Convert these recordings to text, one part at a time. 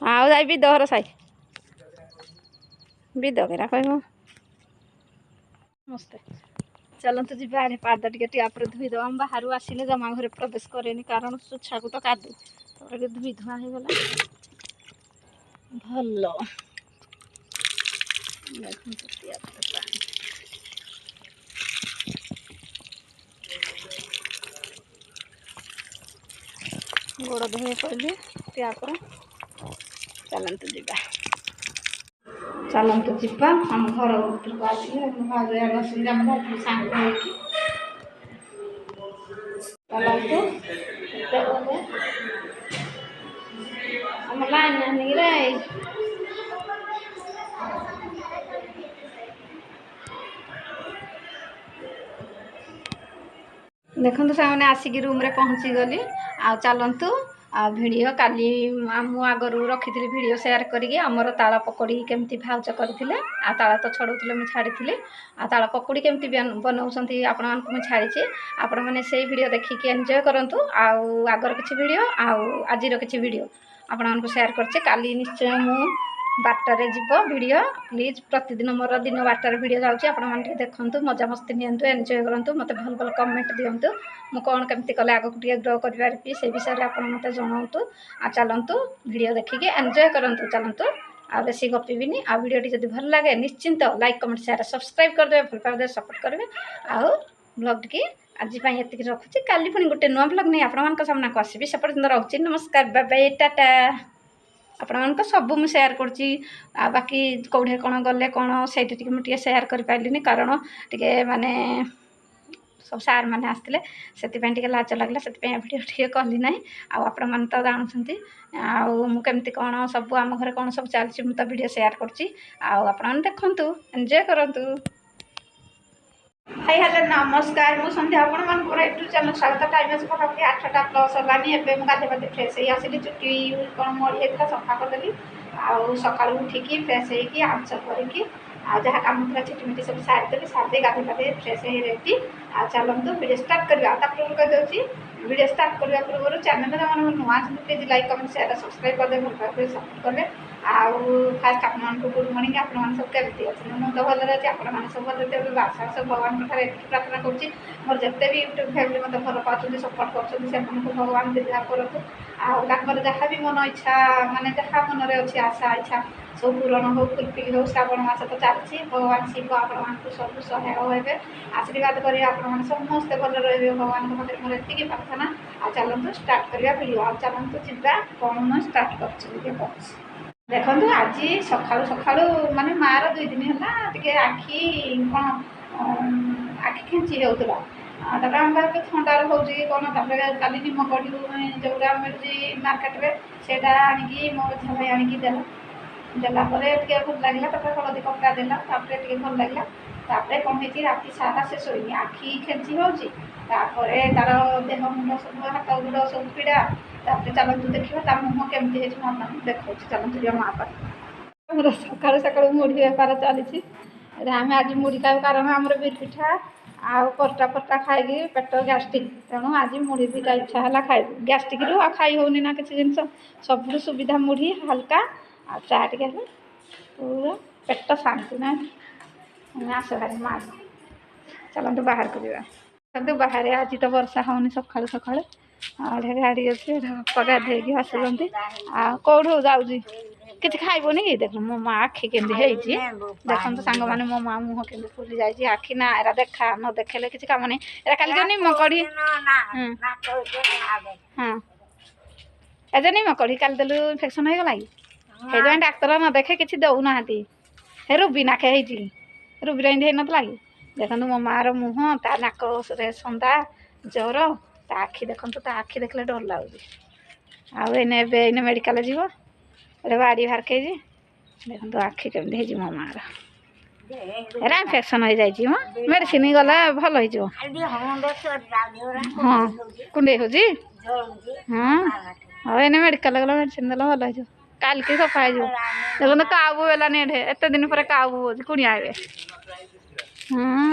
ଆଉ ଯାଇ ବିଦଘର ସାଇ ବିଦକେରା କହିବ ସମସ୍ତେ ଚାଲନ୍ତୁ ଯିବା ଆଡ଼େ ପାଦ ଟିକେ ଟ୍ୟାପ୍ରେ ଧୋଇଦେବା। ଆମେ ବାହାରୁ ଆସିଲେ ଜମା ଘରେ ପ୍ରବେଶ କରେନି କାରଣ ଶୁଛାକୁ ତ କାଦୁ ତାପରେ ଟିକେ ଧୋଇ ଧୁଆ ହେଇଗଲା ଭଲ। ଦେଖନ୍ତୁ ଟ୍ୟାପ୍ରେ ପାଣି ଗୋଡ଼ ଧୋଇ ପଡ଼ିଲି ଟ୍ୟାପ୍ରେ। ଚାଲନ୍ତୁ ଯିବା ଚାଲନ୍ତୁ ଯିବା ଆମ ଘର ଭିତରକୁ ଆସିଲେ ଭାଉଜ ବସିକି ଆମେ ସାଙ୍ଗ ହେଇକି ଚାଲନ୍ତୁ ଆମ ଲାଇନ୍ ଆଣିକିରେ ଦେଖନ୍ତୁ ସେମାନେ ଆସିକି ରୁମ୍ରେ ପହଞ୍ଚିଗଲି। ଆଉ ଚାଲନ୍ତୁ ଆଉ ଭିଡ଼ିଓ କାଲି ମୁଁ ଆଗରୁ ରଖିଥିଲି ଭିଡ଼ିଓ ସେୟାର କରିକି ଆମର ତାଳ ପକୋଡ଼ି କେମିତି ଭାଉଜ କରିଥିଲେ ଆଉ ତାଳ ତ ଛଡ଼ଉଥିଲେ ମୁଁ ଛାଡ଼ିଥିଲି। ଆଉ ତାଳ ପକୋଡ଼ି କେମିତି ବନାଉଛନ୍ତି ଆପଣମାନଙ୍କୁ ମୁଁ ଛାଡ଼ିଛି। ଆପଣମାନେ ସେଇ ଭିଡ଼ିଓ ଦେଖିକି ଏନ୍ଜୟ କରନ୍ତୁ। ଆଉ ଆଗର କିଛି ଭିଡ଼ିଓ ଆଉ ଆଜିର କିଛି ଭିଡ଼ିଓ ଆପଣମାନଙ୍କୁ ସେୟାର କରିଛି। କାଲି ନିଶ୍ଚୟ ମୁଁ 12ଟାରେ ଯିବ ଭିଡ଼ିଓ। ପ୍ଲିଜ୍ ପ୍ରତିଦିନ ମୋର ଦିନ 12ଟାରେ ଭିଡ଼ିଓ ଯାଉଛି। ଆପଣମାନେ ଟିକେ ଦେଖନ୍ତୁ, ମଜାମସ୍ତି ନିଅନ୍ତୁ, ଏନ୍ଜୟ କରନ୍ତୁ, ମୋତେ ଭଲ ଭଲ କମେଣ୍ଟ ଦିଅନ୍ତୁ। ମୁଁ କ'ଣ କେମିତି କଲେ ଆଗକୁ ଟିକେ ଗ୍ରୋ କରିପାରିବି ସେ ବିଷୟରେ ଆପଣ ମୋତେ ଜଣାନ୍ତୁ। ଆଉ ଚାଲନ୍ତୁ ଭିଡ଼ିଓ ଦେଖିକି ଏନ୍ଜୟ କରନ୍ତୁ। ଚାଲନ୍ତୁ ଆଉ ବେଶୀ ଗପିବିନି। ଆଉ ଭିଡ଼ିଓଟି ଯଦି ଭଲ ଲାଗେ ନିଶ୍ଚିନ୍ତ ଲାଇକ୍ କମେଣ୍ଟ ସେୟାର ସବସ୍କ୍ରାଇବ୍ କରିଦେବେ, ଭଲ ପାଇଦେବେ, ସପୋର୍ଟ କରିବେ। ଆଉ ବ୍ଲଗ୍ଟିକି ଆଜି ପାଇଁ ଏତିକି ରଖୁଛି। କାଲି ପୁଣି ଗୋଟେ ନୂଆ ବ୍ଲଗ୍ ନେଇ ଆପଣମାନଙ୍କ ସାମ୍ନାକୁ ଆସିବି। ସେ ପର୍ଯ୍ୟନ୍ତ ରହୁଛି। ନମସ୍କାର, ବାଏ ବାଏ, ଟାଟା। ଆପଣମାନଙ୍କୁ ତ ସବୁ ମୁଁ ସେୟାର କରୁଛି। ଆଉ ବାକି କେଉଁଠି କ'ଣ ଗଲେ କ'ଣ ସେଇଠି ଟିକେ ମୁଁ ଟିକେ ସେୟାର କରିପାରିଲିନି କାରଣ ଟିକେ ମାନେ ସବୁ ସାର୍ମାନେ ଆସିଥିଲେ ସେଥିପାଇଁ ଟିକେ ଲାଜ ଲାଗିଲା। ସେଥିପାଇଁ ଭିଡ଼ିଓ ଟିକେ କଲି ନାହିଁ। ଆଉ ଆପଣମାନେ ତ ଜାଣୁଛନ୍ତି ଆଉ ମୁଁ କେମିତି କ'ଣ ସବୁ ଆମ ଘରେ କ'ଣ ସବୁ ଚାଲିଛି ମୁଁ ତ ଭିଡ଼ିଓ ସେୟାର କରୁଛି। ଆଉ ଆପଣମାନେ ଦେଖନ୍ତୁ, ଏନ୍ଜୟ କରନ୍ତୁ। ହାଇ ହ୍ୟାଲୋ ନମସ୍କାର, ମୁଁ ସନ୍ଧ୍ୟା ଆପଣମାନଙ୍କର ୟୁଟ୍ୟୁବ୍ ଚ୍ୟାନେଲ୍ ସ୍ୱାଗତ। ଟାଇମ୍ ଅଛି ପାଖାପାଖି 8ଟା ପ୍ଲସ୍ ହେଲାନି। ଏବେ ମୁଁ ଗାଧୋଇ ପାଧୋଇ ଫ୍ରେଶ୍ ହେଇ ଆସିଲି। ଚୁଟି କ'ଣ ମଳି ହେଇଥିଲା ସଫା କରିଦେଲି। ଆଉ ସକାଳୁ ଉଠିକି ଫ୍ରେଶ୍ ହେଇକି ଆଞ୍ଚ କରିକି ଆଉ ଯାହା କାମ ଥିଲା ଛିଟିମିଟି ସବୁ ସାରିଦେଲି। ସାରିଦେଇ ଗାଧୋଇ ପାଧୋଇ ଫ୍ରେଶ୍ ହେଇ ରେଡ଼ି। ଆଉ ଚାଲନ୍ତୁ ଭିଡ଼ିଓ ଷ୍ଟାର୍ଟ କରିବା। ଆଉ ତାପରେ ମୁଁ କହିଦେଉଛି ଭିଡ଼ିଓ ଷ୍ଟାର୍ଟ କରିବା ପୂର୍ବରୁ ଚ୍ୟାନେଲ୍ରେ ଯେଉଁମାନେ ନୂଆ ଅଛନ୍ତି please like comment share subscribe କରିଦେବେ, ଭଲ ପାଇବେ, ସପୋର୍ଟ କଲେ। ଆଉ ଫାଷ୍ଟ ଆପଣମାନଙ୍କୁ ଗୁଡ଼୍ ମର୍ଣ୍ଣିଂ। ଆପଣମାନେ ସବୁ କେମିତି ଅଛନ୍ତି? ମୁଁ ତ ଭଲରେ ଅଛି, ଆପଣମାନେ ସବୁ ଭଲରେ ଥିବେ। ବାସା ସବୁ ଭଗବାନଙ୍କ ଠାରେ ଏତିକି ପ୍ରାର୍ଥନା କରୁଛି ମୋର ଯେତେ ବି ୟୁଟ୍ୟୁବ୍ ଫ୍ୟାମିଲି ମୋତେ ଭଲ ପାଉଛନ୍ତି, ସପୋର୍ଟ କରୁଛନ୍ତି, ସେମାନଙ୍କୁ ଭଗବାନ ଦୀର୍ଘାୟୁ କରନ୍ତୁ। ଆଉ ତାଙ୍କର ଯାହା ବି ମନ ଇଚ୍ଛା ମାନେ ଯାହା ମନରେ ଅଛି ଆଶା ଇଚ୍ଛା ସବୁ ପୂରଣ ହେଉ, ଫୁଲଫିଲ୍ ହେଉ। ଶ୍ରାବଣ ମାସ ତ ଚାଲିଛି, ଭଗବାନ ଶିବ ଆପଣମାନଙ୍କୁ ସବୁ ସହାୟ ହେବେ, ଆଶୀର୍ବାଦ କରିବେ, ଆପଣମାନେ ସମସ୍ତେ ଭଲ ରହିବେ। ଭଗବାନଙ୍କ ପାଖରେ ମୋର ଏତିକି ପ୍ରାର୍ଥନା। ଆଉ ଚାଲନ୍ତୁ ଷ୍ଟାର୍ଟ କରିବା ଭିଡ଼ିଓ। ଆଉ ଚାଲନ୍ତୁ ଯିବା କ'ଣ ମୁଁ ଷ୍ଟାର୍ଟ କରୁଛି ଟିକେ କରୁଛି। ଦେଖନ୍ତୁ ଆଜି ସକାଳୁ ସକାଳୁ ମାନେ ମାଆର 2 ଦିନ ହେଲା ଟିକେ ଆଖି କ'ଣ ଆଖି ଖେଞ୍ଚି ହେଉଥିଲା। ତାପରେ ଆମ ପାଖରେ ଥଣ୍ଡାରୁ ହେଉଛି କ'ଣ ତାପରେ କାଲି ନିମକଢ଼ି ଯେଉଁଟା ମିଳୁଛି ମାର୍କେଟରେ ସେଇଟା ଆଣିକି ମୋ ଝିଅ ଭାଇ ଆଣିକି ଦେଲା ପରେ ଟିକେ ଭଲ ଲାଗିଲା। ତାପରେ ହଳଦୀ କପଡ଼ା ଦେଲା, ତାପରେ ଟିକେ ଭଲ ଲାଗିଲା। ତାପରେ କ'ଣ ହେଇଛି ରାତି ସାରା ସେ ଶୋଇନି, ଆଖି ଖେଞ୍ଚି ହେଉଛି, ତାପରେ ତା'ର ଦେହ ମୁଣ୍ଡ ସବୁ ହାତ ଗୋଡ଼ ସବୁ ପୀଡ଼ା। ତାପରେ ଚାଲନ୍ତୁ ଦେଖିବା ତା ମୁହଁ କେମିତି ହେଇଛି ମୁଁ ଆପଣଙ୍କୁ ଦେଖାଉଛି। ଚାଲନ୍ତୁ ଯିବା ମା ପାଖକୁ। ଆମର ସକାଳୁ ସକାଳୁ ମୁଢ଼ି ବେପାର ଚାଲିଛି। ଆମେ ଆଜି ମୁଢ଼ି ଖାଇବୁ କାରଣ ଆମର ବିରି ପିଠା ଆଉ ପରଟା ଖାଇକି ପେଟ ଗ୍ୟାଷ୍ଟ୍ରିକ୍, ତେଣୁ ଆଜି ମୁଢ଼ି ଦୁଇଟା ଇଚ୍ଛା ହେଲା ଖାଇବୁ। ଗ୍ୟାଷ୍ଟ୍ରିକ୍ରୁ ଆଉ ଖାଇ ହେଉନି ନା କିଛି ଜିନିଷ, ସବୁଠୁ ସୁବିଧା ମୁଢ଼ି ହାଲକା ଆଉ ଚା ଟିକେ ହେଲେ ପୁରା ପେଟ ଶାନ୍ତି। ନା ଆସ ଭାରି ମା, ଚାଲନ୍ତୁ ବାହାରକୁ ଯିବା। କିନ୍ତୁ ବାହାରେ ଆଜି ତ ବର୍ଷା ହେଉନି ସକାଳୁ ସକାଳୁ। ଆଉ ଏଠି ଗାଡ଼ି ଅଛି, ବାପା ଗାଧେଇକି ଆସୁଛନ୍ତି। ଆଉ କେଉଁଠୁ ଯାଉଛି କିଛି ଖାଇବନି କି? ଦେଖ ମୋ ମା ଆଖି କେମିତି ହେଇଛି ଦେଖନ୍ତୁ ସାଙ୍ଗମାନେ, ମୋ ମା ମୁହଁ କେମିତି ଫୁଲି ଯାଇଛି। ଆଖି ନା ଏରା ଦେଖା ନ ଦେଖେଇଲେ କିଛି କାମ ନାହିଁ। ଏରା ଖାଲି ଯୋଉ ନିମକଢ଼ି ହଁ ଏ ଯୋଉ ନିମକଢ଼ି କାଲି ଦେଲୁ ଇନଫେକ୍ସନ୍ ହେଇଗଲା କି? ସେଇଥିପାଇଁ ଡାକ୍ତର ନ ଦେଖେ କିଛି ଦେଉନାହାନ୍ତି। ହେ ରୁବି ନାଖେ ହେଇଛି, ରୁବିର ଏମିତି ହେଇନଥିଲା କି? ଦେଖନ୍ତୁ ମୋ ମାଆର ମୁହଁ, ତା ନାକରେ ସନ୍ଧା ଜ୍ୱର, ତା ଆଖି ଦେଖନ୍ତୁ, ତା ଆଖି ଦେଖିଲେ ଡର ଲାଗୁଛି। ଆଉ ଏବେ ମେଡ଼ିକାଲ ଯିବ, ଗୋଟେ ବାଡ଼ି ବାହାରକେଇଛି। ଦେଖନ୍ତୁ ଆଖି କେମିତି ହେଇଛି ମୋ ମାଆର, ଏରା ଇନଫେକ୍ସନ୍ ହେଇଯାଇଛି। ମ ମେଡ଼ିସିନ ଗଲେ ଭଲ ହେଇଯିବ। ହଁ କୁଣ୍ଡେଇ ହେଉଛି, ହଁ ହଉ ଏଇନେ ମେଡ଼ିକାଲ ଗଲେ ମେଡ଼ିସିନ ଦେଲେ ଭଲ ହେଇଯିବ। କାଲିକି ସଫା ହେଇଯିବ। ଦେଖନ୍ତୁ କାଉ ହେଲାନି ଏଠି, ଏତେ ଦିନ ପରେ କାଉ ହେଉଛି, କୁଣିଆ ଆଇବେ।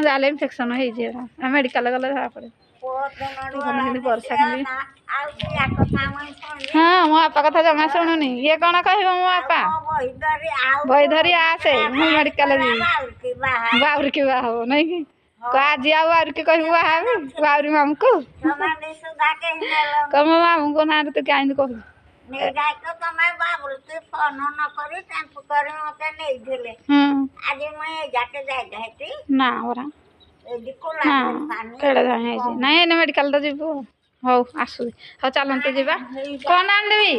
ଯାହେଲେ ଇନଫେକ୍ସନ୍ ହେଇଛି, ମେଡ଼ିକାଲ ଗଲେ ଧରା ପଡ଼ିବ। ବର୍ଷା କେମିତି ହଁ ମୋ ବାପା କଥା ଜମା ଶୁଣୁନି ଇଏ କ'ଣ କହିବ ମୋ ବାପା ବହି ଧରି ଆସେ ମୁଁ ମେଡ଼ିକାଲ ଯିବି ବାଉରିକି ବାହା ହବ ନାଇଁ କି ଆଜି ଆଉ ବାଉରିକି କହିବୁ ବାହା ହେବି ବାଉରି ମାମୁଁକୁ କହ ମୋ ମାମୁଁଙ୍କ ନାଁରେ ତୁ କାହିଁକି କହୁଛୁ ତମେ ବାବୁଲୁ ଫୋନ ନ କରି ଟେମ୍ପୁ କରି ମତେ ନେଇଥିଲେ ଆଜି ମୁଇଁ ଯାକେ ଯାଇଥାନ୍ତି ନା ପରା କେଡ଼େ ଧାଇଁ ହେଇଛି ନାଇଁ ଏନେ ମେଡ଼ିକାଲ ତ ଯିବୁ ହଉ ଆସୁଛି ହଉ ଚାଲନ୍ତୁ ଯିବା କ'ଣ ଆଣିଦେବି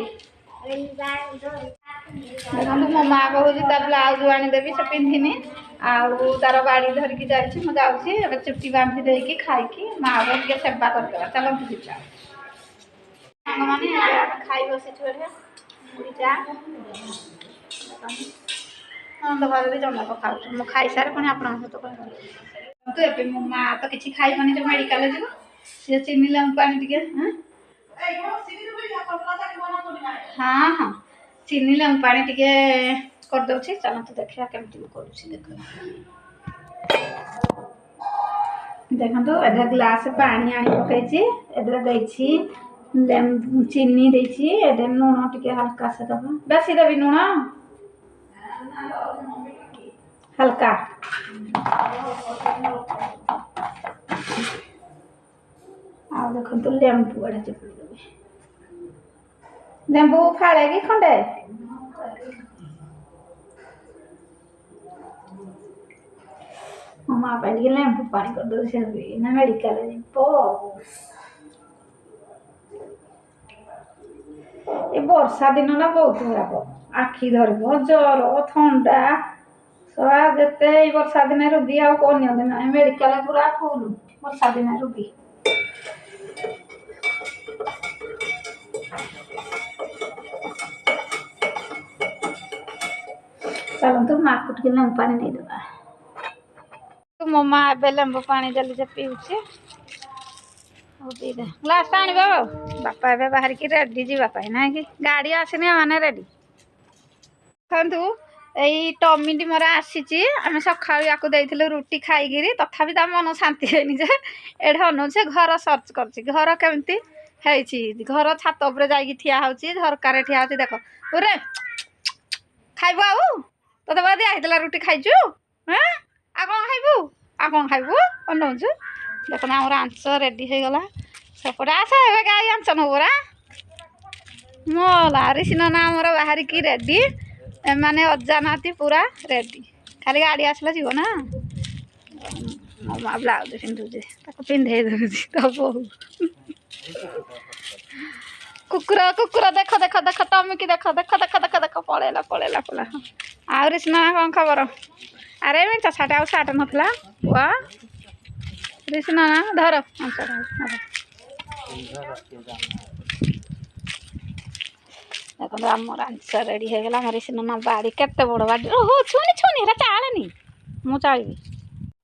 ଦେଖନ୍ତୁ ମୋ ମା କହୁଛି ତା ବ୍ଲାଉଜ ଆଣିଦେବି ସେ ପିନ୍ଧିନି ଆଉ ତାର ବାଡ଼ି ଧରିକି ଯାଇଛି ମୁଁ ଯାଉଛି ଏବେ ଚୁଟି ବାନ୍ଧି ଦେଇକି ଖାଇକି ମାଆର ଟିକେ ସେବା କରିଦେବା ଚାଲନ୍ତୁ ଯିବା ସାଙ୍ଗମାନେ ଆମେ ଖାଇ ବସିଛୁ ଏଠି ମୁଢ଼ି ଚା ନଣନ୍ଦ ଘରେ ଜମା କଥା ହେଉଛୁ ମୁଁ ଖାଇସାରେ ପୁଣି ଆପଣଙ୍କ ସହିତ କଥା କିନ୍ତୁ ଏବେ ମୋ ମା ତ କିଛି ଖାଇବନି ଯେ ମେଡ଼ିକାଲ ଯିବ ସିଏ ଚିନି ଲେମ୍ବୁ ପାଣି ଟିକେ ହଁ ହଁ ଚିନି ଲେମ୍ବୁ ପାଣି ଟିକେ କରିଦେଉଛି ଚାଲନ୍ତୁ ଦେଖିବା କେମିତି ମୁଁ କରୁଛି ଦେଖନ୍ତୁ ଏଠି ଗ୍ଲାସ ପାଣି ଆଣି ପକେଇଛି ଏଥିରେ ଦେଇଛି ଲେମ୍ବୁ ଚିନି ଦେଇଛି ଏଠି ଲୁଣ ଟିକେ ହାଲକା ସେ ଦେବ ବେଶୀ ଦେବି ଲୁଣ ହାଲକା ଆଉ ଦେଖନ୍ତୁ ଲେମ୍ବୁ ଏଠି ଚିପୁଡ଼ି ଦେବି ଲେମ୍ବୁ ଫାଳେ କି ଖଣ୍ଡେ ମୋ ମା ପାଇଁ ଟିକେ ଲେମ୍ବୁ ପାଣି କରିଦେଉଛି ନା ମେଡ଼ିକାଲ ଯିବ ଏ ବର୍ଷା ଦିନ ନା ବହୁତ ଖରାପ ଆଖି ଧରିବ ଜ୍ୱର ଥଣ୍ଡା ଯେତେ ଏଇ ବର୍ଷା ଦିନେ ରୋଗୀ ଆଉ ଅନ୍ୟ ଦିନ ମେଡ଼ିକାଲ ପୁରା ଫୁଲ ବର୍ଷା ଦିନେ ରୋଗୀ ଚାଲନ୍ତୁ ମାଆକୁ ଟିକେ ଲେମ୍ବୁ ପାଣି ନେଇଦେବା ମୋ ମା ଏବେ ଲେମ୍ବୁ ପାଣି ଦେଲି ଯେ ପିଉଛି ହଉ ପିଇଦେ ଗ୍ଲାସଟା ଆଣିବ ବାପା ଏବେ ବାହାରିକି ରେଡ଼ି ଯିବା ପାଇଁ ନାଇଁ କି ଗାଡ଼ି ଆସିନି ମାନେ ରେଡ଼ି ଦେଖନ୍ତୁ ଏଇ ଟମିଟି ମୋର ଆସିଛି ଆମେ ସକାଳୁ ୟାକୁ ଦେଇଥିଲୁ ରୁଟି ଖାଇକିରି ତଥାପି ତା ମନ ଶାନ୍ତି ହେଇନି ଯେ ଏଠି ଅନଉଛି ଘର ସର୍ଚ୍ଚ କରୁଛି ଘର କେମିତି ହେଇଛି ଘର ଛାତ ଉପରେ ଯାଇକି ଠିଆ ହେଉଛି ଝରକାରେ ଠିଆ ହେଉଛି ଦେଖ ପୁରା ଖାଇବୁ ଆଉ ତୋତେ ବା ଦିଆ ହେଇଥିଲା ରୁଟି ଖାଇଛୁ ହଁ ଆଉ କ'ଣ ଖାଇବୁ ଅନଉଛୁ ଦେଖନ୍ତୁ ଆମର ଆଞ୍ଚ ରେଡ଼ି ହେଇଗଲା ସେପଟେ ଆସ ଏବେ ଗାଈ ଆଞ୍ଚ ନବୁ ପରା ମଲା ରିସିନା ନା ଆମର ବାହାରିକି ରେଡ଼ି ଏମାନେ ଅଜା ନାତି ପୁରା ରେଡ଼ି ଖାଲି ଗାଡ଼ି ଆସିଲେ ଯିବ ନା ମୋ ମା ବ୍ଲାଉଜ ପିନ୍ଧୁଛି ତାକୁ ପିନ୍ଧେଇ ଦେଉଛି ତ ବୋହୁ କୁକୁର ଦେଖ ଟମିକି ଦେଖ ପଳେଇଲା ଆଉ ରିସିନା କ'ଣ ଖବର ଆରେ ଏମିତି ଚଷାଟେ ଆଉ ସାର୍ଟ ନଥିଲା ପୁଅ ରିସିନା ନା ଧର ଦେଖନ୍ତୁ ଆମର ଆଂସ ରେଡ଼ି ହେଇଗଲା ଆମର ରିସିନା ବାଡ଼ି କେତେ ବଡ଼ ବାଡ଼ି ଓହୋ ଛୁନି ହେରା ଚାଳେନି ମୁଁ ଚାଳିବି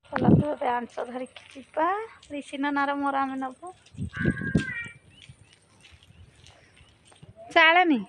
ଚାଲନ୍ତୁ ଏବେ ଆଂସ ଧରିକି ଯିବା ରିସିନା ନାର ମୋର ଆମେ ନେବୁ ଚାଳେନି